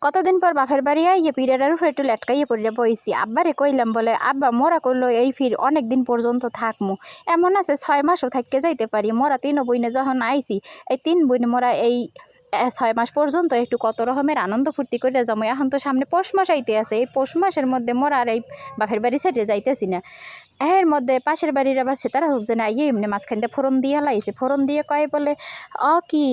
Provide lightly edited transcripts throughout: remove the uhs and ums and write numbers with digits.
কতদিন পর বাপের বাড়ি আইয়ে পিরিয়ডের উপরে একটু লেটকাইয়ে পড়িয়া বইছি। আব্বারে কইলাম বলে আব্বা মোরা করলো এই ফির অনেক দিন পর্যন্ত থাকমু, এমন আছে 6 মাসও থাকতে যাইতে পারি। মোরা 3 বইনে যখন আইছি এই 3 বইনে মোরা এই 6 মাস পর্যন্ত একটু কত রকমের আনন্দ ফুর্তি করে যাবো। এখন তো সামনে পৌষ মাস আইতে আছে, এই পৌষ মাসের মধ্যে মোরা আর এই বাপের বাড়ি ছেড়ে যাইতেছি না। এর মধ্যে পাশের বাড়ির আবার সেতারা হুবছে না ইয়ে এমনি মাঝখান দিয়ে ফোড়ন দিয়ে লাইছে। ফোড়ন দিয়ে কয় বলে কি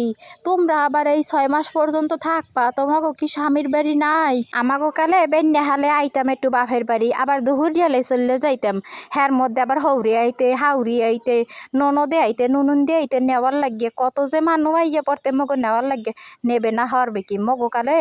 তোমরা আবার এই 6 মাস পর্যন্ত থাকবা, তোমাকে কি স্বামীর বাড়ি নাই? আমাগো কালে বেন্যা হালে আইতাম একটু বাপের বাড়ি, আবার দুহুরিয়ালে চললে যাইতাম। হ্যার মধ্যে আবার হৌরি আইতে হাউরি আইতে ননদে আইতে নুনুন দিয়ে আইতে নেওয়ার লাগিয়ে কত যে মানুষ আইয়া পড়তে মগো নেওয়ার লাগে। নেবে না হরবে কি? মগো কালে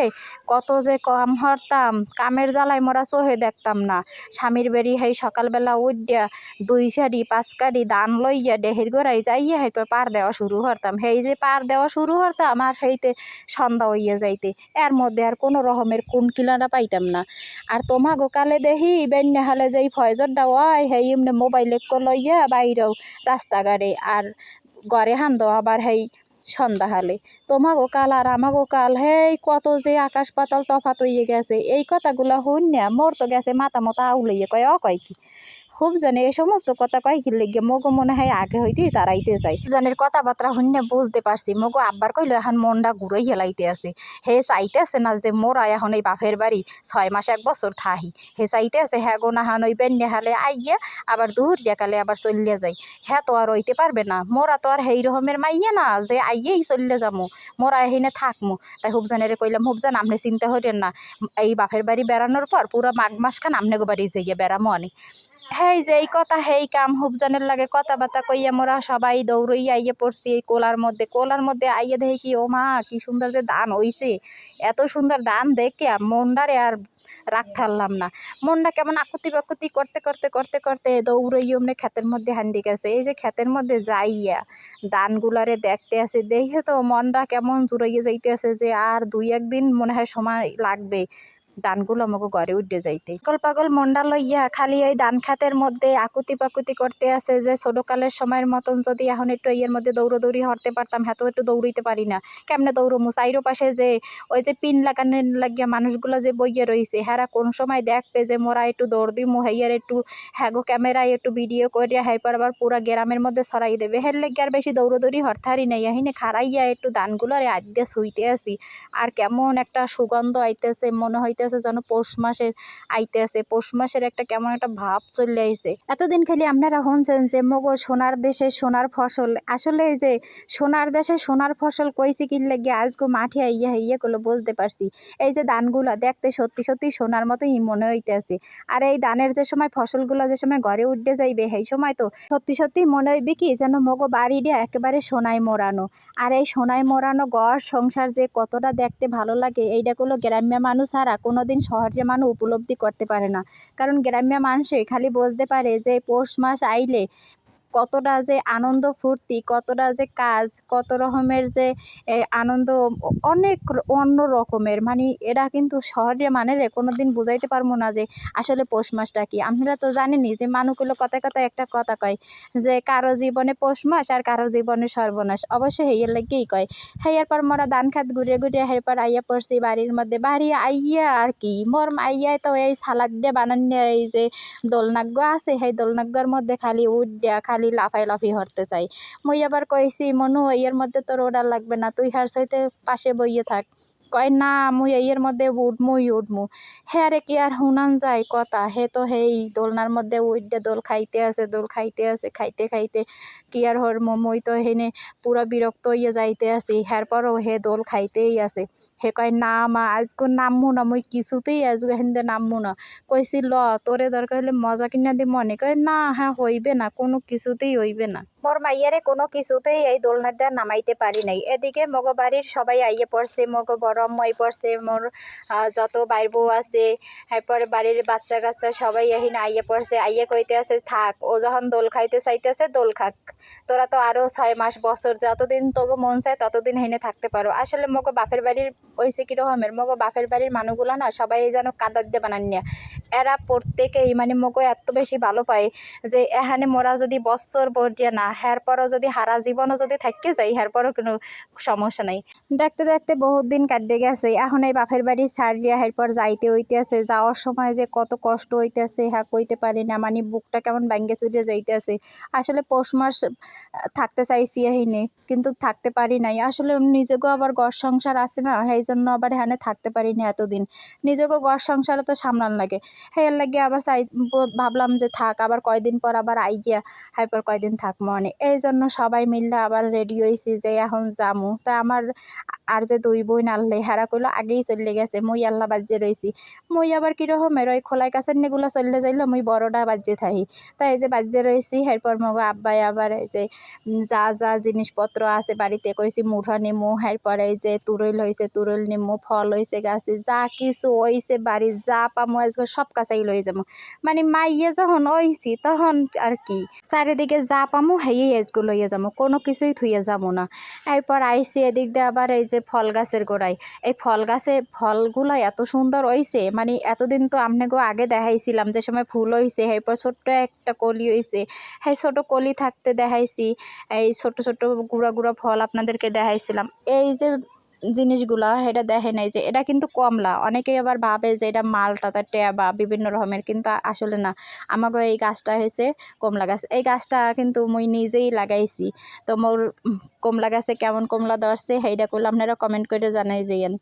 কত যে কাম হরতাম, কামের জ্বালায় মোরা চোহে দেখতাম না। স্বামীর বাড়ি সেই সকালবেলা উঠিয়া 2 সারি 5 কারি দান লইয়া দেহের গোড়ায় যাইয়া হেরপর পার দেওয়া শুরু হরতাম। সেই যে পার দেওয়া শুরু হরতাম আর সেইতে সন্ধ্যা হইয়া যাইতে, এর মধ্যে আর কোনো রকমের কোন কিলারা পাইতাম না। আর তোমাগো কালে দেখি বেন্যা হালে যেই ফয়জরটা হয় সেই এমনি মোবাইলে লইয়া বাইরেও রাস্তাঘাটে আর ঘরে হান্দ আবার সেই সন্ধ্যা হালে। তোমাগো কাল আর আমাগো কাল হেই কত যে আকাশ পাতাল তফাত হইয়ে গেছে। এই কথাগুলা শুনিয়া মোর তো গেছে মাথা মতো আউলাইয়া কয় কয় কি খুব জানে এই সমস্ত কথা কয় কি লেগে মগো মনে হয় আগে হইতেই তারাইতে যায়। জানের কথাবার্তা শুনে বুঝতে পারছি মগো আব্বার কইলো এখন মনটা ঘুরাই হেলাইতে আছে। হে চাইতেছে না যে মোরা এখন এই বাপের বাড়ি 6 মাস 1 বছর থাহি। হে চাইতেছে হ্যাঁ গো না হান ওই বেন্যা হালে আইয়া আবার দুহুরিয়া কালে আবার চলিয়া যায়। হ্যাঁ তো আর হইতে পারবে না, মোরা তো আর সেই রকমের মাইয়া না যে আইয়েই চললে যামু, মোরা এখানে থাকমু। তাই হুবজানের কইলাম হুবজান আপনি চিন্তা করেন না, এই বাপের বাড়ি বেড়ানোর পর পুরো মাঘ মাস খান আমনে গো বাড়ি যাইয়া বেড়ামো অনেক। হেই যে এই কথা হেই কাম হুবজানের লাগে কথাবার্তা কইয়া মোরা সবাই দৌড়ইয়া আইয়া পড়ছি এই কোলার মধ্যে আইয়া দেখি কি ও মা কি সুন্দর যে ধান হইছে। এত সুন্দর ধান দেখে মনটারে আর রাখতে পারলাম না। মনটা কেমন আকুতি বাকুতি করতে করতে করতে করতে দৌড়ইয়া অমনি ক্ষেতের মধ্যে হান্দি গেছে। এই যে ক্ষেতের মধ্যে যাইয়া ধানগুলারে দেখতে আছে দেখে তো মনটা কেমন জুড়াইয়া যাইতে আছে যে আর 2-1 দিন মনে হয় সময় লাগবে ধানগুলো আমাকে ঘরে উঠে যাইতে। পাগল পাগল মন্ডা লইয়া খালি এই ধান খাতের মধ্যে আকুতি পাকুতি করতে আছে যে ছোটকালের সময়ের মতন যদি এখন একটু ইয়ের মধ্যে দৌড়াদৌড়ি হরতে পারতাম। হ্যাঁ তো একটু দৌড়িতে পারি না, কেমনে দৌড়মু? চাইরো পাশে যে ওই যে পিন লাগানোর লাগিয়া মানুষগুলো যে বইয়া রয়েছে হ্যাঁ কোন সময় দেখবে যে মোরা একটু দৌড় দিমু হেয়ার একটু হ্যাগো ক্যামেরায় একটু ভিডিও করিয়া হ্যাঁ আবার পুরা গ্রামের মধ্যে ছড়াই দেবে। হের লেগে আর বেশি দৌড়াদৌড়ি হরতারি নাই, এহিনে খারাইয়া একটু ধানগুলোরে আদ্যে শুইতে আসি। আর কেমন একটা সুগন্ধ আইতেছে, মনে হইতেছে যেন পৌষ মাসের আইতে আছে, পৌষ মাসের একটা কেমন একটা ভাব চলে আইছে। এতদিন খালি আপনারা শুনছেন যে মগো সোনার দেশে সোনার ফসল, আসলে এই যে সোনার দেশে সোনার ফসল কইছি কি লেগে আজগো মাঠে আইয়া হইয়া গুলো বলতে পারছি। এই যে ধানগুলা দেখতে সত্যি সত্যি সোনার মতোই মনে হইতেছে। আর এই ধানের যে সময় ফসলগুলো যে সময় ঘরে উঠতে যাইবে সেই সময় তো সত্যি সত্যি মনে হইবে কি যেন মগো বাড়িটা একেবারে সোনায় মোড়ানো। আর এই সোনায় মোড়ানো ঘর সংসার যে কতটা দেখতে ভালো লাগে এইটা গুলো গ্রাম্য মানুষ ছাড়া কোনোদিন শহরের মানুষ উপলব্ধি করতে পারে না। কারণ গ্রাম্য মানুষে খালি বলতে পারে যে পৌষ মাস আইলে কতটা যে আনন্দ ফুর্তি, কতটা যে কাজ, কত রকমের যে আনন্দ অনেক অন্য রকমের, মানে এরা কিন্তু শহরের মানেরে কোনোদিন বুঝাইতে পারবো না যে আসলে পৌষ মাসটা কি। আপনারা তো জানেনই যে মানুষগুলো কথায় কথায় একটা কথা কয় যে কারো জীবনে পৌষ মাস আর কারো জীবনে সর্বনাশ। অবশ্যই হেয়ার লাগেই কয়। হেয়ার পর মোরা ধান খাত ঘুরে ঘুরে হেরপর আইয়া পড়ছি বাড়ির মধ্যে। বাড়ি আইয়া আর কি মোর আইয়াই তো এই সালাদ দিয়ে বানানিয়া এই যে দোলনাগ্য আছে সেই দোলনাগ্যর মধ্যে খালি উঠ দেয়া খালি লাফাই লাফি হরতে চাই। মুই আবার কইছি মনু এর মধ্যে তোর ওডার লাগবে না, তুই হার সাইতে পাশে বইয়ে থাক। কয় না মুই এর মধ্যে উঠমু। হ্যাঁ রে কি আর হুনান যায় কথা, হে তো হেই দোলনার মধ্যে উঠে দোল খাইতে আছে খাইতে খাইতে কি আর হরমু। মুই তো হেনে পুরা বিরক্ত হইয়া যাইতে আছি, হ্যার পরও হে দোল খাইতেই আছে। হে কয় না মা আজকে নামমু না, মুই কিছুতেই আজকে হেনতে নামমু না। কইছি ল তোরে দরকার হলে মজা কিনা দি মনে। কয় না হ্যাঁ হইবে না, কোনো কিছুতেই হইবে না। মোর মাইয়ারে কোনো কিছুতেই এই দোলনার দ্বার নামাইতে পারি নাই। এদিকে মগো বাড়ির সবাই আইয়ে পড়ছে, মগো বড় আম্মাই পড়ছে, মোর যত বাইর বউ আছে এরপরে বাড়ির বাচ্চা কাচ্চা সবাই এখানে আইয়ে পড়ছে। আইয়ে কইতে আছে থাক, ও যখন দোল খাইতে চাইতেছে দোল খাক, তোরা তো আরো 6 মাস বছর যতদিন তোকে মন চায় ততদিন হেনে থাকতে পারো। আসলে মগো বাপের বাড়ির ওইসে কিরকমের মগো বাপের বাড়ির মানুষগুলো না সবাই যেন কাদার দিয়ে বানানিয়া। এরা প্রত্যেকেই মানে মগো এত বেশি ভালো পায় যে এখানে মোরা যদি বছর বর্জিয়া না এরপরও যদি সারা জীবনও যদি থাকতে যাই এরপরও কোনো সমস্যা নাই। দেখতে দেখতে বহুত দিন কাটে গেছে, এখন এই বাপের বাড়ি ছাড়িয়া এরপর যাইতে হইতেছে। যাওয়ার সময় যে কত কষ্ট হইতেছে হ্যাঁ কইতে পারি না, মানে বুকটা কেমন ভাঙ্গে চুরিয়ে যাইতেছে। আসলে পৌষ মাস থাকতে চাইছি এখানে, কিন্তু থাকতে পারি নাই। আসলে নিজেকেও আবার ঘর সংসার আছে না, সেই জন্য আবার এখানে থাকতে পারি না এতদিন। নিজেকেও ঘর সংসারে তো সামলান লাগে, সেই লাগে আবার ভাবলাম যে থাক, আবার কয়দিন পর আবার আই গিয়া এরপর কয়দিন থাকবো। মানে এই জন্য সবাই মিললে আবার রেডি হয়েছি যে এখন যামু। তা আমার আর যে দুই বোন আনলে হেরা কইলো আগেই চলে গেছে, মুই আল্লাহ বাজ্যে রয়েছি। মুই আবার কীরকমের ওই খোলাই কাছের নেগুলো চললে যাইলো, মুই বড়টা বাজ্যে থাকি। তাই এই যে বাজ্যে রয়েছি। এরপর মগো আব্বাই আবার এই যে যা যা জিনিসপত্র আছে বাড়িতে কইছি মুঠা নিমু, এরপরে এই যে তুরইল হয়েছে তুরইল নিমু, ফল হয়েছে গাছে যা কিছু হয়েছে বাড়ি যা পামু আজকে সব কাছাই লয়ে যাবো। মানে মাইয়ে যখন হইছি তখন আর কি চারিদিকে যা পামু হেই আজকে লইয়ে যাবো, কোনো কিছুই থুইয়ে যাবো না। এরপর আইসি এদিক দিয়ে আবার এই যে ফল গাছের গোড়ায়, এই ফল গাছে ফলগুলো এত সুন্দর হইছে, মানে এতদিন তো আপনাকেও আগে দেখাইছিলাম যে সময় ফুল হইছে, এরপর ছোট্ট একটা কলি হইছে, সেই ছোট কলি থাকতে দেখাইছি। এই ছোট ছোট গুঁড়া গুঁড়া ফল আপনাদেরকে দেখাইছিলাম। এই যে জিনিসগুলা এটা দেখে নাই যে এটা কিন্তু কমলা, অনেকেই আবার ভাবে যে এটা মালটা তার টেবা বিভিন্ন রকমের, কিন্তু আসলে না। আমাকে এই গাছটা হয়েছে কমলা গাছ, এই গাছটা কিন্তু মুই নিজেই লাগাইছি। তো মোর কমলা গাছে কেমন কমলা ধরছে সেইটা করলে আপনারা কমেন্ট করে জানাই যাইয়েন।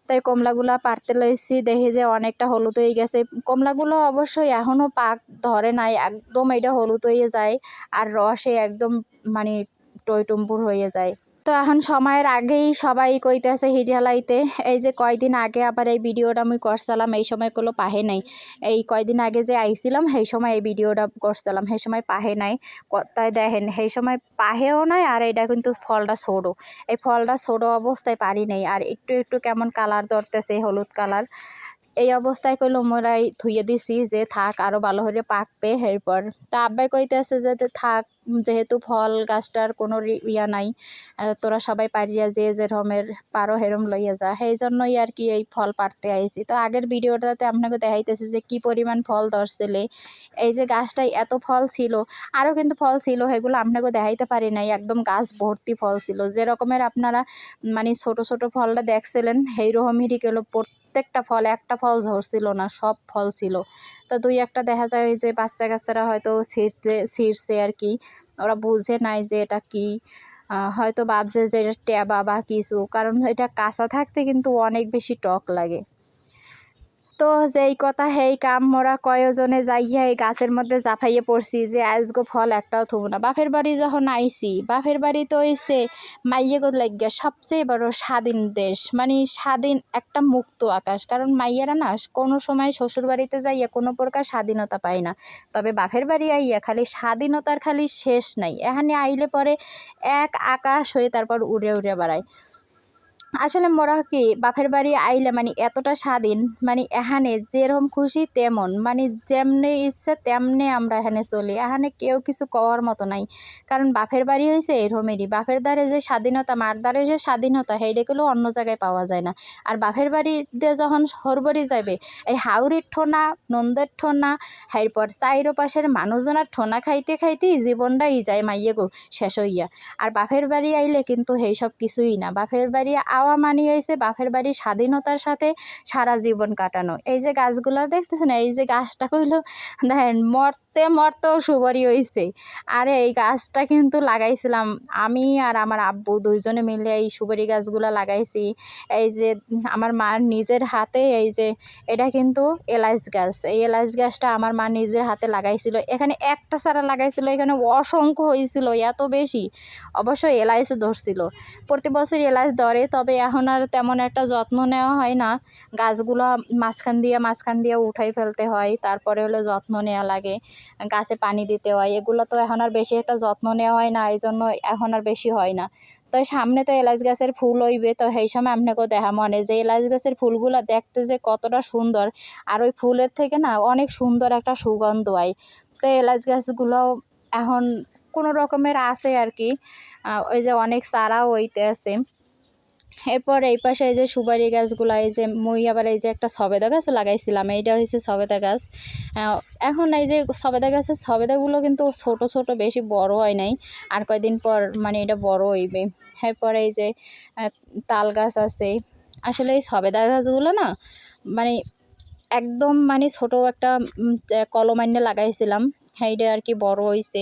তাই কমলাগুলা পারতে লইছি, দেখি যে অনেকটা হলুদ হয়ে গেছে। কমলাগুলো অবশ্যই এখনও পাক ধরে নাই, একদম এটা হলুদ হয়ে যায় আর রসে একদম মানে টইটুম্বুর হয়ে যায়। তো এখন সময়ের আগেই সবাই কইতেছে হিরিয়ালাইতে। এই যে কয়দিন আগে আবার এই ভিডিওটা আমি করছিলাম, এই সময় কোনো পাহে নাই। এই কয়দিন আগে যে আইছিলাম সেই সময় এই ভিডিওটা করছিলাম, সেই সময় পাহে নাই। তাই দেখেন সেই সময় পাহেও নাই, আর এটা কিন্তু ফলটা ছোটো। এই ফলটা ছোটো অবস্থায় পারি নাই, আর একটু একটু কেমন কালার ধরতেছে হলুদ কালার। এই অবস্থায় কইলো মোরাই ধুইয়ে দিছি যে থাক আরও ভালো করে পাকবে। এরপর তা আব্বাই কইতেছে যে থাক, যেহেতু ফল গাছটার কোনো ইয়া নাই, তোরা সবাই পারিয়া যে যেরমের পারো হেরম লইয়া যা, সেই জন্যই আর কি এই ফল পারতে আইছি। তো আগের ভিডিওটাতে আপনাকে দেখাইতেছি যে কি পরিমাণ ফল ধরছিলে। এই যে গাছটায় এত ফল ছিল, আরও কিন্তু ফল ছিল, সেগুলো আপনাকে দেখাইতে পারি নাই। একদম গাছ ভর্তি ফল ছিল, যে রকমের আপনারা মানে ছোট ছোট ফলটা দেখছিলেন সেই রকমেরই গেল। প্রত্যেকটা ফল, একটা ফল ঝরছিল না, সব ফল ছিল। তো দুই একটা দেখা যায় যে বাচ্চা কাচ্চারা হয়তো ছিঁড়ছে আর কি, ওরা বুঝে নাই যে এটা কি, হয়তো ভাবছে যে এটা ট্যাবা বা কিছু, কারণ এটা কাঁচা থাকতে কিন্তু অনেক বেশি টক লাগে। তো যেই কথা সেই কাম, মোরা কয়জনে যাইয়া এই গাছের মধ্যে জাফাইয়ে পড়ছি যে আজগো ফল একটাও থবো না। বাপের বাড়ি যখন আইছি, বাপের বাড়ি তো হইছে মাইয়েগো লাগিয়া সবচেয়ে বড় স্বাধীন দেশ, মানে স্বাধীন একটা মুক্ত আকাশ। কারণ মাইয়েরা না কোনো সময় শ্বশুর বাড়িতে যাইয়া কোনো প্রকার স্বাধীনতা পায় না, তবে বাপের বাড়ি আইয়া খালি স্বাধীনতার খালি শেষ নাই। এখানে আইলে পরে এক আকাশ হয়ে তারপর উড়ে উড়ে বেড়ায়। আসলে মোরা কি বাপের বাড়ি আইলে মানে এতটা স্বাধীন, মানে এখানে যেরকম খুশি তেমন, মানে যেমনি ইচ্ছে তেমনি আমরা এখানে চলি। এখানে কেউ কিছু কওয়ার মতো নাই, কারণ বাপের বাড়ি হয়েছে এরকমেরই। বাপের দ্বারে যে স্বাধীনতা, মার দ্বারে যে স্বাধীনতা, সেইটাগুলো অন্য জায়গায় পাওয়া যায় না। আর বাপের বাড়িতে যখন হরবড়ি যাবে, এই হাউরির ঠোনা, নন্দের ঠোনা, এরপর চাইরো পাশের মানুষজনের ঠোনা খাইতে খাইতেই জীবনটাই যায় মাইয়ে গো শেষ হইয়া। আর বাপের বাড়ি আইলে কিন্তু সেই সব কিছুই না। বাপের বাড়ি আওয়া মানি হয়েছে বাপের বাড়ির স্বাধীনতার সাথে সারা জীবন কাটানো। এই যে গাছগুলো দেখতেছেন, এই যে গাছটা কইলো দেখেন মরতে মরতেও সুপারি হয়েছে। আর এই গাছটা কিন্তু লাগাইছিলাম আমি আর আমার আব্বু দুইজনে মিলে, এই সুপারি গাছগুলো লাগাইছি। এই যে আমার মার নিজের হাতে, এই যে এটা কিন্তু এলাচ গাছ, এই এলাচ গাছটা আমার মা নিজের হাতে লাগাইছিল। এখানে একটা চারা লাগাইছিল, এখানে অসংখ্য হয়েছিল, এত বেশি। অবশ্যই এলাচ ধরছিল, প্রতি বছর এলাচ ধরে, তবে এখন আর তেমন একটা যত্ন নেওয়া হয় না। গাছগুলো মাঝখান দিয়ে উঠাই ফেলতে হয়, তারপরে হলো যত্ন নেওয়া লাগে, গাছে পানি দিতে হয়। এগুলো তো এখন আর বেশি একটা যত্ন নেওয়া হয় না, এই জন্য এখন আর বেশি হয় না। তো সামনে তো এলাচ গাছের ফুল হইবে, তো সেই সময় আপনাকেও দেখা মনে যে এলাচ গাছের ফুলগুলো দেখতে যে কতটা সুন্দর, আর ওই ফুলের থেকে না অনেক সুন্দর একটা সুগন্ধ হয়। তো এলাচ গাছগুলো এখন কোনো রকমের আছে আর কি, ওই যে অনেক চারাও হইতে আছে। এরপর এই পাশে এই যে সুপারি গাছগুলো, এই যে মুই আবার এই যে একটা সবেদা গাছও লাগাইছিলাম, এইটা হয়েছে সবেদা গাছ। এখন এই যে সবেদা গাছের সবেদাগুলো কিন্তু ছোট ছোট, বেশি বড় হয় নাই, আর কয়দিন পর মানে এটা বড় হইবে। এরপরে এই যে তাল গাছ আছে। আসলে এই সবেদা গাছগুলো না মানে একদম মানে ছোট একটা কলম আইনে লাগাইছিলাম, সেইটা আর কি বড় হয়েছে।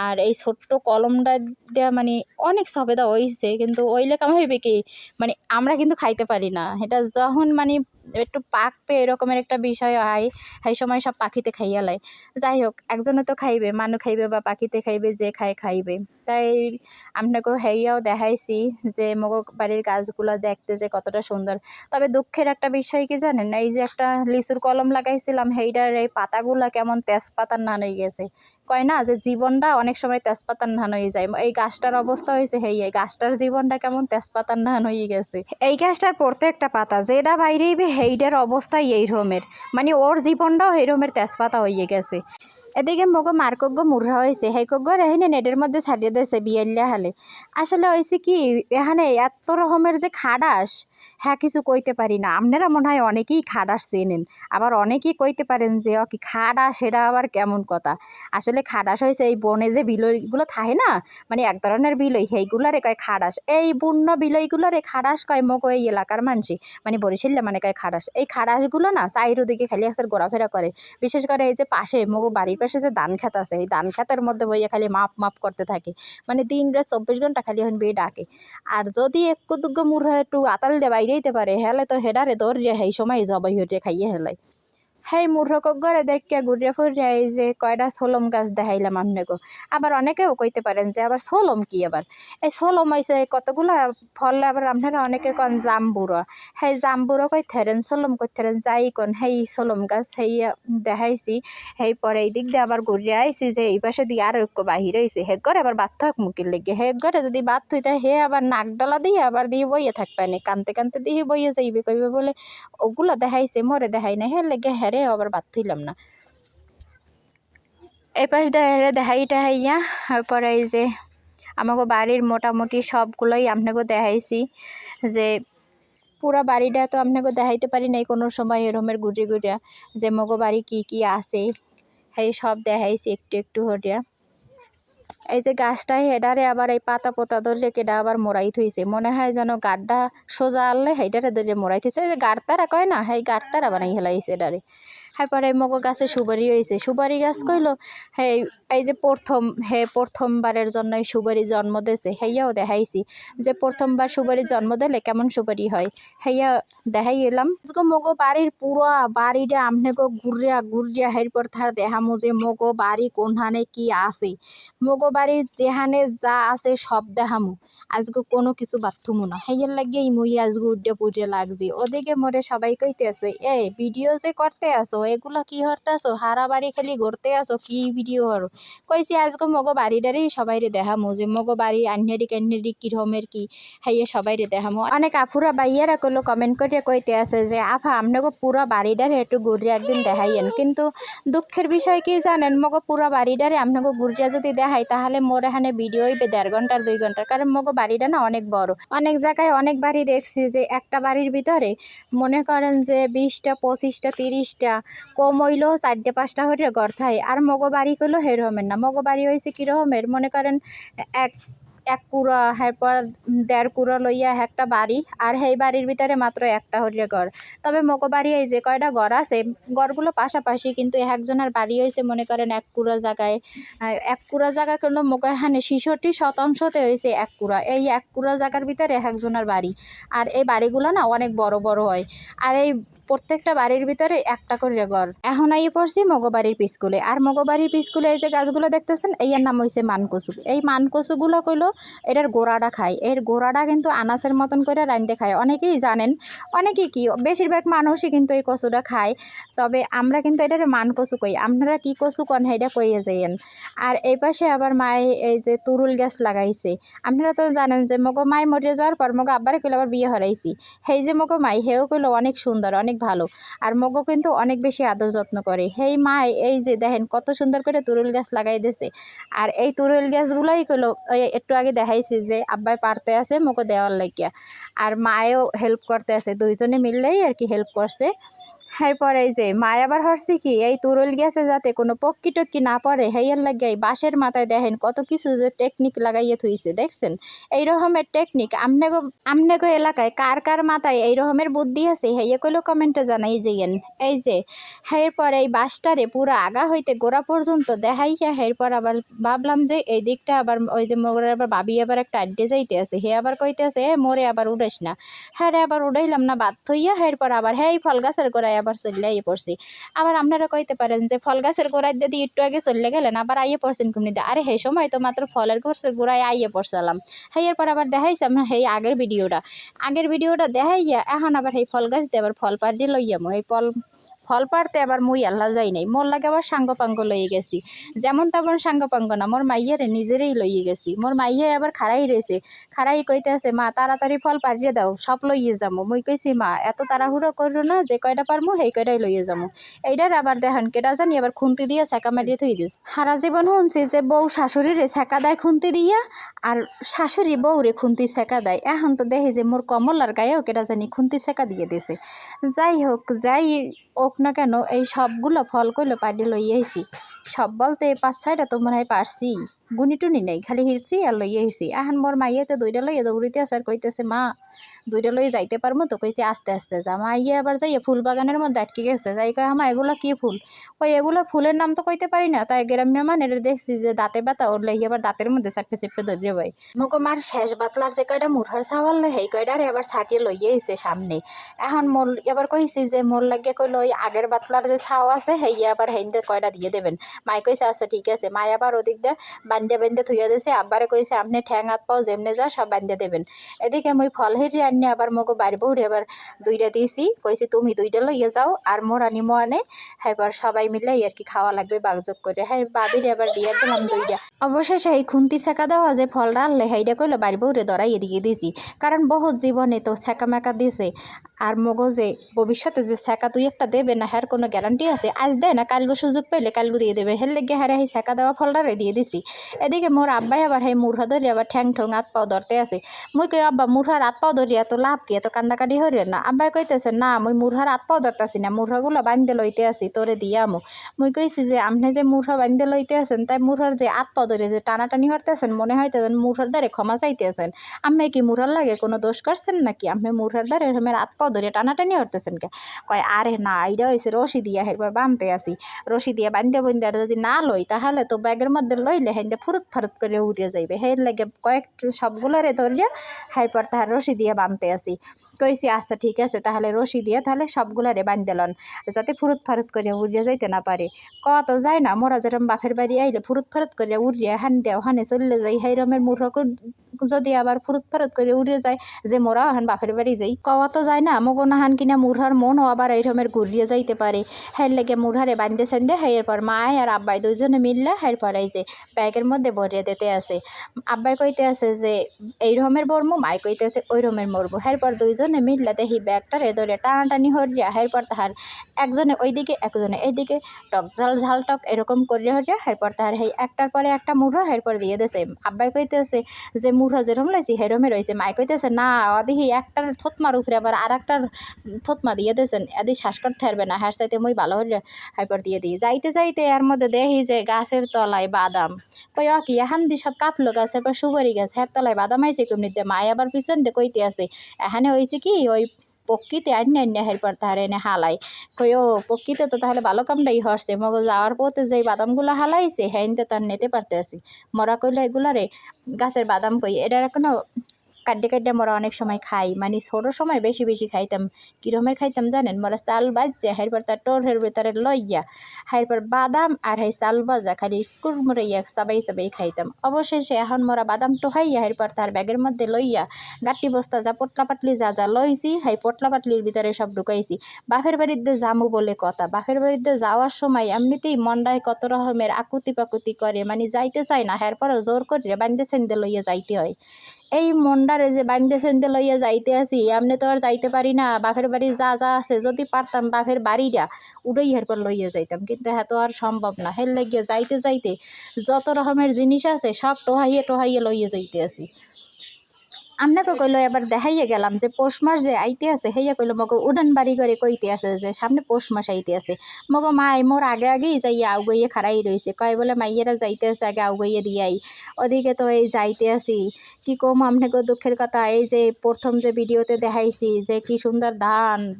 আর এই ছোট্ট কলমটা দেওয়া মানে অনেক সবেদা হয়েছে, কিন্তু ওইলে কেমন হইবে কি মানে আমরা কিন্তু খাইতে পারি না। এটা যখন মানে একটু পাকবে এরকমের একটা বিষয় হয়, সেই সময় সব পাখিতে খাইয়া লাই। যাই হোক, একজনে তো খাইবে, মানুষ খাইবে বা পাখিতে খাইবে, যে খাইবে। তাই আপনাকেও হেইয়াও দেখাইছি যে মগো বাড়ির গাছগুলো দেখতে যে কতটা সুন্দর। তবে দুঃখের একটা বিষয় কি জানেন, এই যে একটা লিচুর কলম লাগাইছিলাম, সেইটার এই পাতাগুলা কেমন তেজপাতার নান হয়ে গেছে। কয় না যে জীবনটা অনেক সময় তেজপাতার নান হয়ে যায়, এই গাছটার অবস্থা হয়েছে এই গাছটার জীবনটা কেমন তেজপাতার নান হয়ে গেছে। এই গাছটার প্রত্যেকটা পাতা যেটা বাইরেইবে সেইটার অবস্থা এই রকমের, মানে ওর জীবনটাও এই রকমের তেজপাতা হয়ে গেছে। এদিকে মগো মার্কজ্ঞ মুড়া হয়েছে, হেকজ্ঞ এখানে নেটের মধ্যে ছাড়িয়ে দিয়েছে বিয়াল্লা হালে। আসলে হয়েছে কি, এখানে এত রকমের যে খাডাস, হ্যাঁ কিছু কইতে পারি না। আপনারা মনে হয় অনেকেই খাডাস চেনেন, আবার অনেকেই কইতে পারেন যে কি খাডাস, সেটা আবার কেমন কথা। আসলে খাডাস হয়েছে এই বনে যে বিলইগুলো থাকে না, মানে এক ধরনের বিলই, সেইগুলারে কয় খাডাস। এই বন্য বিলইগুলোরে খাডাস কয় মগো এই এলাকার মানুষ, মানে বরিশালে মানে কয় খাডাস। এই খাডাসগুলো না চারিদিকে খালি আসার ঘোরাফেরা করে। বিশেষ করে এই যে পাশে মগো বাড়ির পাশে যে ধান খেত আছে, এই ধান খেতের মধ্যে বইয়া খালি মাপ মাপ করতে থাকে, মানে দিন রাত 24 ঘন্টা খালি এখন বেয়ে ডাকে। আর যদি একটু দুগ্গ মুড়া একটু আতাল দিয়ে বাইরেইতে পারে, হেলে তো হেডারে দৌড়িয়ে সেই সময় জবাই হইতে খাইয়ে হেলাই। হেই মূর্খক ঘরে দেখে ঘুরিয়া ফুরিয়া এই যে কয়টা সোলম গাছ দেখাইলাম আপনাকে। আবার অনেকেও কইতে পারেন যে আবার সোলম কি, আবার এই সোলম হয়েছে কতগুলা ফল। আবার আপনারা অনেকে কন জাম্বুরা, সেই জাম্বুরা কই থেরেন, সোলম কই থেরেন, যাই কন সেই সোলম গাছ সেই দেখাইছি। সেই পরে এই দিক দিয়ে আবার ঘুরিয়া আইসি যে এই পাশে দিয়ে আর একটু বাহিরে আইসি, হে ঘরে আবার বাদ থাক মুখির লেগে। হে ঘরে যদি বাদ থইতে হে আবার নাক ডলা দিয়ে আবার দিয়ে বইয়ে থাকবে না, কানতে কানতে দিয়ে বইয়ে যাইবে, কইবে বলে ওগুলো দেখাইছে মোরে দেখাই না, হে লেগে হেরে আবার বাদ থইলাম না। এই পাশ দিয়ে দেখাই টাহাইয়া তারপরে এই যে আমাকে বাড়ির মোটামুটি সবগুলোই আপনাকে দেখাইছি। যে পুরা বাড়িটা তো আপনাকে দেখাইতে পারি নাই কোনো সময় এরমের ঘুরিয়া, যে মগো বাড়ি কি কি আছে সেই সব দেখাইছি একটু একটু হরিয়া। এই যে গাছটাই হেডারে আবার এই পাতা পোতা ধরে কেডা আবার মোড়াই থইছে, মনে হয় যেন গাড্ডা সোজা আনলে সেইটারে ধরে মোড়াই থইছে। এই যে গাড়তারা কয় না, সেই গাড়তারা বানাই হেলাইছে এডারে। তারপরে মগো গাছে সুপারি হয়েছে, সুপারি গাছ কইলো এই এই যে প্রথমবারের জন্য সুপারি জন্ম দিয়েছে, হেয়াও দেখাইছি যে প্রথমবার সুপারি জন্ম দিলে কেমন সুপারি হয়, হেয়া দেখাই এলাম। মগো বাড়ির পুরা বাড়িটা আমনেগো ঘুরিয়া ঘুরিয়া এরপর তার দেখামো যে মগো বাড়ি কোনখানে কি আছে, মগো বাড়ির যেখানে যা আছে সব দেখামো। আজকে কোনো কিছু বাথুমো না, হেয়ার লাগিয়েই মুই আজকে উড্ডে পুড়ে লাগছি। ওদিকে মোরে সবাই কইতে আছে, এই ভিডিও যে করতে আসো এগুলো কি করতে আসো, হারা বাড়ি খালি ঘুরতে আসো, কি ভিডিও করো। কইছি আজকে মগো বাড়িটারই সবাইরে দেখামো যে মগো বাড়ি আন্নারি কান্নারি কিরমের কি, হাইয়ে সবাইরে দেখামো। অনেক আফুরা বাইয়ারা করলো কমেন্ট করে কইতে আছে যে আফা আপনাকে পুরা বাড়িটারে একটু ঘুরিয়ে একদিন দেখাইয়েন। কিন্তু দুঃখের বিষয় কি জানেন, মগো পুরা বাড়িটারে আপনাকে ঘুরিয়া যদি দেখাই তাহলে মোর এখানে ভিডিও হইবে 1.5 ঘন্টার 2 ঘন্টার, কারণ মগো বাড়িটা না অনেক বড়। অনেক জায়গায় অনেক বাড়ি দেখছি যে একটা বাড়ির ভিতরে মনে করেন যে 20টা 25টা 30টা কম হইলেও 4টে 5টা হইলে ঘর থাকে। আর মগো বাড়ি করলো সেরকমের না, মগো বাড়ি হয়েছে কীরকমের মনে করেন এক এক কুড়া, এরপর 1.5 কুড়া লইয়া একটা বাড়ি, আর সেই বাড়ির ভিতরে মাত্র একটা হইলে ঘর। তবে মগো বাড়ি এই যে কয়টা ঘর আছে, ঘরগুলো পাশাপাশি, কিন্তু একজনের বাড়ি হয়েছে মনে করেন 1 কুড়া জায়গায়। 1 কুড়া জায়গা করলো মগো এখানে 66% হয়েছে 1 কুড়া। এই 1 কুড়া জায়গার ভিতরে একজনের বাড়ি, আর এই বাড়িগুলো না অনেক বড় বড় হয়। আর এই প্রত্যেকটা বাড়ির ভিতরে একটা করে ঘর। এখন আইয়ে পড়ছি মগো বাড়ির পিছকুলে, আর মগো বাড়ির পিছকুলে এই যে গাছগুলো দেখতেছেন এইয়ার নাম হয়েছে মানকচু। এই মানকচুগুলো কইলো এটার গোড়াটা খায়, এর গোড়াটা কিন্তু আনাসের মতন করে রাঁধতে খায়। অনেকেই জানেন, অনেকেই কি বেশিরভাগ মানুষই কিন্তু এই কচুটা খায়। তবে আমরা কিন্তু এটার মানকচু কই, আপনারা কি কচু কন সেইটা কইয়ে যাইয়েন। আর এই পাশে আবার মায়ে এই যে তুরুল গাছ লাগাইছে। আপনারা তো জানেন যে মগো মায় মরে যাওয়ার পর মগো আব্বারে কইলো আবার বিয়ে হরাইছি, সেই যে মগো মাই হেও কইলো অনেক সুন্দর, অনেক অনেক ভালো আর মগও কিন্তু অনেক বেশি আদর যত্ন করে। হেই মা এই যে দেখেন কত সুন্দর করে তুরুল গাছ লাগাই দিয়েছে। আর এই তুরুল গাছগুলোই কইলো ওই একটু আগে দেখাইছি যে আব্বাই পারতে আছে মগো দেওয়ার লাগিয়া, আর মায়েও হেল্প করতে আছে, দুইজনে মিললেই আর কি হেল্প করছে। এরপরে এই যে মা আবার হরছে কি এই তুরুল গেছে যাতে কোনো পক্ষী টক্কি না পড়ে হেয়ার লাগিয়ে বাঁশের মাথায় দেখেন কত কিছু যে টেকনিক লাগাইয়ে থুইছে দেখছেন। এই রকমের টেকনিক আমনেগো এলাকায় কার কার মাথায় এই রকমের বুদ্ধি আছে হেয়ে কইলো কমেন্টে জানাই যেয়েন। এই যে এরপর এই বাঁশটারে পুরো আগা হইতে গোড়া পর্যন্ত দেখাইয়া এরপর আবার ভাবলাম যে এই দিকটা আবার ওই যে মোরে আবার ভাবি আবার একটা আড্ডে যাইতে আছে, হে আবার কইতে আছে মোরে আবার উড়াইস না। হ্যাঁ রে আবার উড়াইলাম না বাধ্য হইয়া এরপর আবার হ্যাঁ এই ফল গাছের গোড়ায় আবার চলে আইয়ে পড়ছি। আবার আপনারা কইতে পারেন যে ফল গাছের গোড়ায় যদি একটু আগে চলে গেলেন আবার আইয়ে পড়ছেন কুমনিতে, আরে সেই সময় তো মাত্র ফলের গাছের গোড়ায় আইয়ে পড়ছিলাম। এরপর আবার দেখাইছি আপনার সেই আগের ভিডিওটা দেখাইয়া এখন আবার সেই ফল গাছ দিয়ে আবার ফল পাড়িয়ে লইয়াম এই ফল পাড়তে আবার মুই আল্লাহ যাই নাই, মোর লাগে আবার সাঙ্গ লইয়ে গেছি। যেমন তেমন সাঙ্গ না, মোর মাইয়ারে নিজেরই লইয়ে গেছি। মোর মাইয়া আবার খাড়াই রয়েছে, খাড়াই কইতে আছে মা তাড়াতাড়ি ফল পাড়িয়ে দাও সব লইয়ে যাবো। মুই কইছি মা এত তাড়াহুড়ো করো না, যে কয়টা পারমু সেই কয়টাই লইয়ে যাবো। এইটার আবার দেখেন কেটা জানি আবার খুন্তি দিয়ে ছ্যাঁকা মারিয়ে থই দিস। সারা জীবন শুনছি যে বউ শাশুড়িরে ছ্যাঁকা দেয় খুন্তি দিয়া, আর শাশুড়ি বউরে খুন্তি ছ্যাঁকা দেয়। এখন তো দেখি যে মোর কমলার গায়েও কেটা জানি খুন্তি ছ্যাঁকা দিয়ে দিছে। যাই হোক ওক না কেন এই সবগুলো ফল কইলো পাড়িয়ে লইয়ে আইছি। সব বলতে 5-6টা তো মনে হয় পারছি, গুনি টুনি নেই, খালি হিরছি আর লইয়ে আইছি। এখন মোর মাইয়াতে 2টা লইয়া দৌড়িতে আছে আর কইতেছে মা 2টা লইয়ে যাইতে পারবো তো, কইছে আস্তে আস্তে যা। মাইয়া আবার যাইয়া ফুল বাগানের মধ্যে আটকে গেছে, যাই কয় আমা এগুলা কি ফুল, ওই এগুলোর ফুলের নাম তো কইতে পারি না। তাই গ্রাম্য মানে দেখছি যে দাঁতে ব্যথা ওর লইয়া আবার দাঁতের মধ্যে চাপে চেপে ধরিয়ে ভাই মগো মার শেষ বাতলার যে কয়টা মুরহার চাওয়াল সেই কয়টারে আবার ছাটিয়ে লইয়ে আইছে সামনে। এখন মোর এবার কইছি যে মোর লাগে কইলো ওই আগের বাতলার যে ছাও আছে সেই আবার হেইতে কয়টা দিয়ে দেবেন। মাই কইছে আচ্ছা ঠিক আছে। মাই আবার ওদিক দিয়ে বান্ধে থুইয়া দিয়েছে, আব্বারে কইছে আপনি ঠ্যাং হাত পাও যেমনে যা সব বান্ধে দেবেন। এদিকে মুই ফল হেরি আনি আবার মগো বাড়ি বউরে আবার 2টা দিয়েছি, কইছি তুমি 2টা লইয়া যাও আর মোর আনি মো আনে। এবার সবাই মিলে আর কি খাওয়া লাগবে বাগযোগ করে। হ্যাঁ বাবিরে আবার দিয়ে দিলাম 2টা। অবশেষে এই খুন্তি ছ্যাঁকা দেওয়া যে ফলটা আনলে সেইটা কইলো বাড়ি বউরে ধরাইয়ে দিয়ে দিয়েছি, কারণ বহুত জীবনে তো ছ্যাঁকা ম্যাকা দিছে। আর মগজে ভবিষ্যতে যে ছ্যাঁকা 2-1টা দেবে না হ্যার কোনো গ্যারান্টি আছে, আজ দেয় না কালগো সুযোগ পেলে কালগো দিয়ে দেবে। হের লেগে হ্যারে সেই ছ্যাঁকা দেওয়া ফলটারে দিয়ে দিছি। এদিকে মোর আব্বাই আবার সেই মুরহা ধরে আবার ঠ্যাং ঠোং হাত পাও ধরতে আছে। মুই কই আব্বা মুরহার হাত পাও ধরি এত লাভ কি, এত কান্দাকাটি হরে না। আব্বাই কইতেছে না মুই মুরহার হাত পাও ধরতাছি না, মুরহাগুলো বান্ধে লইতে আসি তোরে দিয়ে আমু। মুই কইছি যে আপনি যে মুরহা বান্ধে লইতে আছেন তাই মুরহার যে হাত পাও ধরে যে টানাটানি হরতেছেন মনে হইতেছেন মুরহার দ্বারে ক্ষমা চাইতে আছেন। আপনি কি মুরহার লাগে কোনো দোষ করছেন নাকি, আপনি মুরহার দ্বারে এরকমের হাত পাও ধরে টানাটানি হরতেছেন কে? কয় আরে না এইটা হয়েছে রশি দিয়া এরপর বানতে আসি, রশি দিয়ে বান্ধে যদি না লই তাহলে তো ব্যাগের মধ্যে লইলে হেঁদে ফুরুত ফারুত করে উড়ে যাইবে। হের লাগে সবগুলোরে ধরিয়া এরপর তাহার রশি দিয়ে বানতে আসি। কইছি আচ্ছা ঠিক আছে তাহলে রশি দিয়ে তাহলে সবগুলারে বান্ধে লন যাতে ফুরুত ফারুত করে উড়িয়া যাইতে না পারে। কত যায় না মোরা যেরকম বাপের বাড়ি আইলে ফুরুত ফারুত করে উড়িয়া হান দেও হানে চলে যাই, সেইরমের মুরহকে যদি আবার ফুরুত ফারুত করে উড়িয়ে যায় যে মোরাও হান বাপের বাড়ি যাই, কওয়া তো যায় না। মগো নাহান কিনা মুরহার মনও আবার এইরমের ঘুরিয়ে যাইতে পারে। হের লেগে মুরহারে বান্ধে সান্ধে এরপর মায় আর আব্বাই 2জনে মিললে এরপর এই যে ব্যাগের মধ্যে ভরিয়ে দিতে আছে। আব্বাই কইতে আছে যে এই রকমের বরমু, মাই কইতে আছে ওই রকমের মরবো। এরপর 2জনে মিললে দেখি ব্যাগটারে ধরে টানাটানি হরিয়া এরপর তাহার একজনে ওইদিকে একজনে এইদিকে টক ঝাল টক এরকম করিয়া হরিয়া এরপর তাহার সেই একটার পরে একটা মুরহা এরপর দিয়ে দিয়েছে। আব্বাই কইতে আছে যে মুরহা যেরকম লাইছি সেরমে রয়েছে। মাই কইতেছে না দেখি একটার থতমার উপরে আবার আর একটার থতমা দিয়ে দিয়েছেন, এদি শ্বাস করতে পারবে না, হ্যার চাইতে মুই ভালো হরিয়া এরপর দিয়ে দিই। যাইতে যাইতে এর মধ্যে দেখি যে গাছের তলায় বাদাম। কই কি এখান দিয়ে সব কাঁপলো গাছের পর সুপারি গাছ হ্যার তলায় বাদাম আইছে কেমনিতে। মায় আবার পিছন দিয়ে কইতে আছে এখানে হয়েছে কি ওই পক্ষীতে আন্যা এরপর তাহার এনে হালাই। কই ও পক্ষীতে তো তাহলে ভালো কামটাই হরছে, মগজ যাওয়ার পথে যেই বাদামগুলো হালাইছে হ্যাঁতে তার নিতে পারতে আসি। মরা কইলো এগুলারে গাছের বাদাম কই এটা এখনো কাটতে মোরা অনেক সময় খাই, মানে ছোটোর সময় বেশি খাইতাম। কিরমের খাইতাম জানেন, মোরা চাল বাজছে এরপর তার টোরের ভিতরে লইয়া এরপর বাদাম আর চাল ভাজা খালি কুড়মুড়াইয়া চাবাই খাইতাম। অবশেষে এখন মোরা বাদাম টোহাইয়া এরপর তার ব্যাগের মধ্যে লইয়া গাঁটি বস্তা যা পোটলা পাটলি যা লইছি পোটলা পাটলির ভিতরে সব ঢুকাইছি। বাপের বাড়িতে যামু বলে কথা, বাপের বাড়িতে যাওয়ার সময় এমনিতেই মন্ডায় কত রকমের আকুতি পাকুতি করে, মানে যাইতে চায় না এরপরও জোর করে বান্ধে সেন্দে লইয়া যাইতে হয়। এই মন্ডারে যে বাইন্দে সেন্দে লইয়া যাইতে আসি, এমনি তো আর যাইতে পারি না। বাপের বাড়ি যা যা আছে যদি পারতাম বাপের বাড়িটা উড়াই এরপর লইয়া যাইতাম, কিন্তু হ্যাঁ তো আর সম্ভব না। হের লাগিয়া যাইতে যাইতে যত রকমের জিনিস আছে সব টোহাইয়ে টোহাইয়ে লইয়া যাইতে আসি। আপনাকে কইলো এবার দেখাইয়া গেলাম যে পৌষ মাস যে আইতে আছে, হেইয়া কইলো মগো উড়ান বাড়ি করে কইতে আছে যে সামনে পৌষ মাস আইতে আছে। মগো মাই মোর আগে আগেই যাইয়া আউগাইয়ে খাড়াই রইছে, কয় বলে মাইয়েরা যাইতে আছে আগে আউগাইয়ে দিয়াই। ওদিকে তো এই যাইতে আসি, কি কম আপনাকে দুঃখের কথা। এই যে প্রথম যে ভিডিওতে দেখাইছি যে কি সুন্দর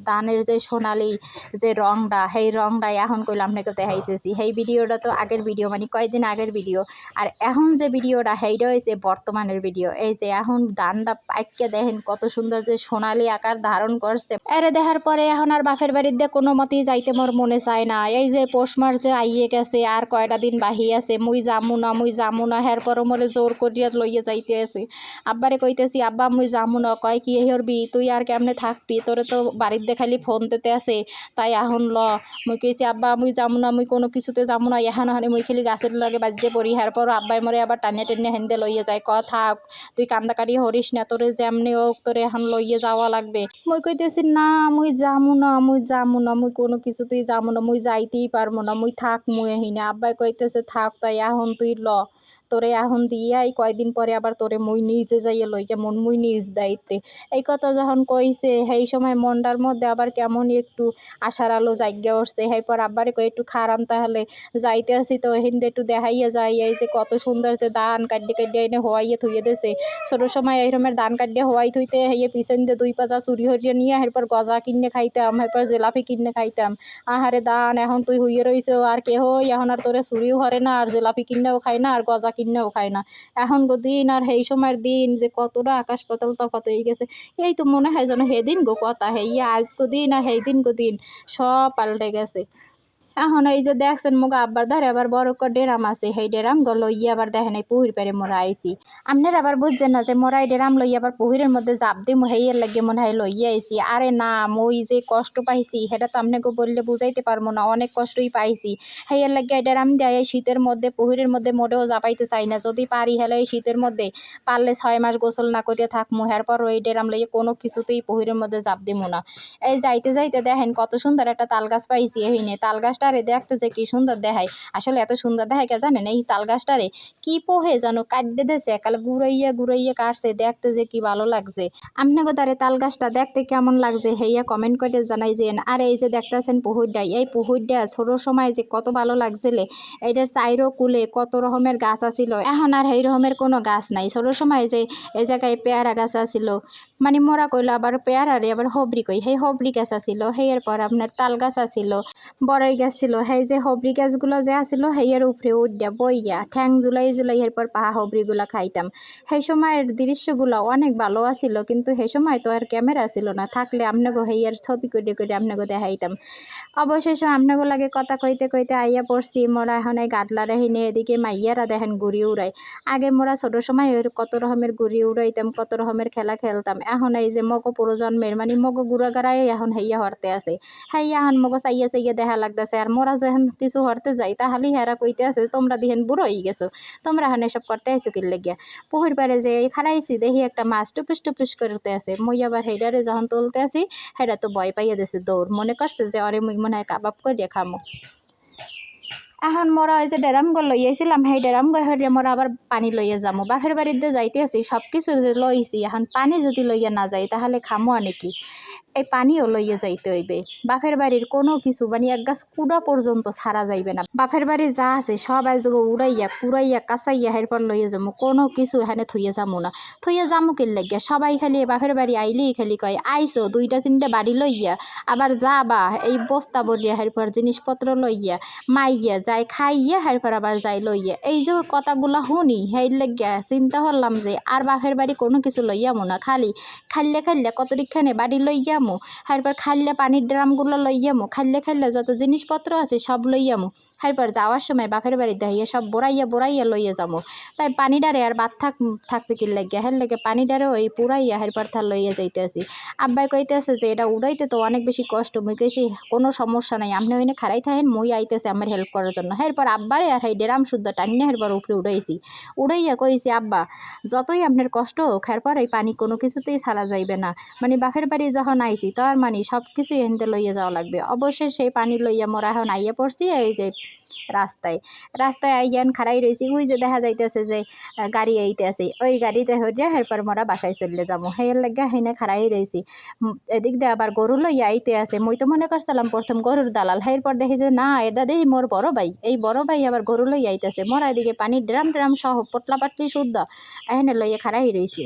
ধানের যে সোনালি যে রংটা, সেই রংটা এখন কইলো আপনাকে দেখাইতেছি। সেই ভিডিওটা তো আগের ভিডিও, মানে কয়েকদিন আগের ভিডিও। আর এখন যে ভিডিওটা সেইটা হয়েছে বর্তমানের ভিডিও। এই যে এখন ধানটা পাইকে দেখেন কত সুন্দর যে সোনালি আকার ধারণ করছে। এরে দেখার পরে এখন আর বাপের বাড়িতে কোনো মতেই যাইতে মোর মনে চায় না। এই যে পৌষ মাস যে আইয়ে গেছে, আর কয়টা দিন বাহি আছে, মুই যামু না হের পরও মোরে জোর করিয়া লইয়া যাইতে আছে। আব্বারে কইতেছি আব্বা মুই যামু না, কয় কি হরবি তুই আর কেমনে থাকবি, তোরে তো বাড়িতে খালি ফোন দিতে আছে, তাই এখন ল। মুই কইছি আব্বা মুই যামু না, মুই কোনো কিছুতে যামু না, এখন মুই খালি গাছের লগে বাজ্যে পড়ি। হের পর আব্বাই মরে আবার টানিয়া টেনিয়া হেন্দে লইয়া যায়, ক থাক তুই কান্দাকাটি হরিস না, তোরে যেমনি হোক তোরে এখন লইয়া যাওয়া লাগবে। মুই কইতেছি না মুই যামু না, মুই কোনো কিছুতেই যামু না, মুই যাইতেই পারবো না, মুই থাক মুই এহিনে। আব্বাই কইতেছে থাক, তাই এখন তুই ল, তোরে এখন দিয়াই কয়দিন পরে আবার তোরে মুই নিজে যাইয়া লইয়া মুই নিজ দায়িত্বে। এই কথা যখন কইছে সেই সময় মনটার মধ্যে আবার কেমন একটু আশার আলো জাগ্যা উঠছে। এরপর আব্বারে কই একটু খারান তাহলে যাইতে আসি তো হিন্দে একটু দেখাইয়া যাই। এই যে কত সুন্দর যে ধান কাটিয়ে এনে হওয়াইয়ে থুইয়ে দিয়েছে। ছোটোর সময় এইরকমের ধান কাটিয়ে হওয়াই থুইতে হইয়ে পিছন দিয়ে 2 পাজা চুরি হরিয়ে নিয়ে এরপর গজা কিনে খাইতাম, এরপর জেলাপি কিনে খাইতাম। আহারে ধান এখন তুই হইয়ে রইছ আর কেহ এখন আর তোরে চুরিও হরে না, আর জেলাপি কিনেও খায় না, আর গজা কিনেও খায় না। এখন গো দিন আর সেই সময়ের দিন যে কতটা আকাশ পাতাল তফাৎ হয়ে গেছে। এই তো মনে হয় যেন সেদিন গো কথা, হেইয়া আজ গো দিন আর সেই দিন গো দিন সব পাল্টে গেছে। এখন এই যে দেখছেন মোগা আব্বার ধারে আবার বড় ডেরাম আছে, সেই ডেরাম গো লইয়া আবার দেখেন এই পুহির পেরে মোরা আইছি। আপনারা আবার বুঝছেন না যে মোরা এই ডেরাম লইয়া আবার পুহিরের মধ্যে জাপ দিই হেইয়ের লাগে মনে হয় লইয়া আইছি। আরে না, মই যে কষ্ট পাইছি সেটা তো আপনাকে বললে বুঝাইতে পারবো না, অনেক কষ্টই পাইছি। হেইয়ের লাগে এই ডেরাম দেয় এই শীতের মধ্যে পুহিরের মধ্যে মোটেও জাপাইতে চাই না। যদি পারি হেলে এই শীতের মধ্যে পারলে 6 মাস গোসল না করিয়া থাকমু, এরপর ওই ডেরাম লইয়া কোনো কিছুতেই পুহিরের মধ্যে জাপ দিমু না। এই যাইতে যাইতে দেখেন কত সুন্দর একটা তাল গাছ পাইছি। এইনে তাল গাছটারে দেখতে যে কি সুন্দর দেখায়, আসলে এত সুন্দর দেখায় কে জানেন? এই তাল গাছটারে কি পোহে যেন কাটতে দেছে, একালে ঘুরাইয়া কাটছে, দেখতে যে কি ভালো লাগছে। আপনাকে তারে তাল গাছটা দেখতে কেমন লাগছে হেইয়া কমেন্ট করে জানাই যেন। আর এই যে দেখতেছেন পুহুরডা, এই পুহুরডা ছোটোর সময় যে কত ভালো লাগছিলে। এইটার চাইরো কুলে কত রকমের গাছ আছিল, এখন আর এই রকমের কোনো গাছ নাই। ছোটোর সময় যে এই জায়গায় পেয়ারা গাছ আছিল, মানে মোরা কইলো আবার পেয়ারারে আবার হবরি কই, সেই হবরি গাছ আছিল। হেয়ার পর আপনার তাল গাছ আছিল, বড়ই গাছ ছিল। সেই যে হবরি গাছগুলো যে আছিল হেয়ার উপরে উঠিয়া বইয়া ঠ্যাং জুলাই এরপর পাহা হবরিগুলা খাইতাম। সেই সময়ের দৃশ্যগুলো অনেক ভালো আছিল, কিন্তু সেই সময় তো আর ক্যামেরা ছিল না, থাকলে আপনাকে হেয়ার ছবি করে আপনাকে দেখাইতাম। অবশেষে আপনাকে লাগে কথা কইতে কইতে আইয়া পড়ছি মোরা এখন এই গাডলার হিনে। এদিকে মাইয়ারা দেখেন ঘুরি উড়াই। আগে মোরা ছোটো সময় কত রকমের ঘুরি উড়াইতাম, কত রকমের খেলা খেলতাম। এখন এই যে মগো প্রজন্মের মানে মগো গুড়াগাড়াই এখন হেইয়া হরতে আছে, হেইয়া এখন মগো চাইয়া দেখা লাগতেছে। আর মোরা যখন কিছু হরতে যাই তাহলেই হেরা কইতে আছে তোমরা দিহেন বুড়ো হয়ে গেছো, তোমরা এখন এসব করতে আইছো কি লেগিয়া। পুকুর পাড়ে যে খারাইছি দেখি একটা মাছ টুপিস করতে আছে, মুই আবার হেডারে যখন তুলতে আসি হেডা তো ভয় পাইয়া দিছে, দৌড় মনে করছে যে অরে মুই মনে হয় কাবাব করিয়া খামো। এখন মোরা ওই যে ডেরামগড় লইয়াছিলাম, সেই ডেরামগড় হইলে মোরা আবার পানি লইয়া যামো। বাপের বাড়িতে যাইতে আছি সব কিছু যে লইছি, এখন পানি যদি লইয়া না যাই তাহলে খামো নাকি? এই পানিও লইয়া যাইতে হইবে। বাপের বাড়ির কোনো কিছু মানে এক গাছ কুড়া পর্যন্ত ছাড়া যাইবে না। বাপের বাড়ি যা আছে সব আজ উড়াইয়া কুড়াইয়া কাঁচাইয়া এরপর লইয়া যাবো, কোনো কিছু এখানে থুইয়া যামো না। থুইয়া যামো কি লাগিয়া? সবাই খালি বাপের বাড়ি আইলেই খালি কয় আইসো 2-3টা বাড়ি লইয়া, আবার যাবা এই বস্তা বরিয়া এরপর জিনিসপত্র লইয়া মাইয়া যাই খাইয়া এরপর আবার যাই লইয়া। এই যে কথাগুলা শুনি সেই লাগিয়া চিন্তা করলাম যে আর বাপের বাড়ি কোনো কিছু লইয়ামো না, খালি খাইলে কতদিকখানে বাড়ি লইয়াম লইয়ামু, এরপর খাইলে পানির ড্রামগুলো লইয়ামু, খাইলে যত জিনিসপত্র আছে সব লইয়ামু, এরপর যাওয়ার সময় বাপের বাড়ি দেখাইয়া সব বড়াইয়া লইয়া যামু। তাই পানিডারে আর ভাত থাকবে কি লাগিয়া, হের লাগে পানিডারে ওই পুরাইয়া এরপর থা লইয়া যাইতেছি। আব্বাই কইতেছে যে এটা উড়াইতে তো অনেক বেশি কষ্ট। মুই কইছি কোনো সমস্যা নাই, আপনি ওইনে খাড়াই থাকেন, মুই আইতেছে আমার হেল্প করার জন্য। এরপর আব্বারে আর এই ড্রাম শুদ্ধ টানিয়ে এরপর উপরে উড়াইয়া কইছি আব্বা যতই আপনার কষ্ট হোক এরপর এই পানি কোনো কিছুতেই ছাড়া যাইবে না, মানে বাপের বাড়ি যখন আইছি তার মানে সব কিছুই এনতে লইয়া যাওয়া লাগবে। অবশ্যই সেই পানি লইয়া মোরা এখন আইয়া পড়ছি এই যে রাস্তায় আইয়ান খাড়াই রয়েছি। ওই যে দেখা যাইতেছে যে গাড়ি আইতেছে, ওই গাড়িতে হইয়া এরপর মোরা বাসায় চলে যাবো, হের লাগে হেনে খাড়াই রয়েছি। এদিক দিয়ে আবার গরু লইয়া আইতে আছে। মুই তো মনে করছিলাম প্রথম গরুর দালাল, এরপর দেখি যে না, এটা দেখি মোর বড় ভাই। এই বড় ভাই আবার গরু লইয়া আইতেছে। মোরা এদিকে পানির ড্রাম সহ পোটলা পাটলি শুদ্ধ এখানে লইয়া খাড়াই রয়েছি।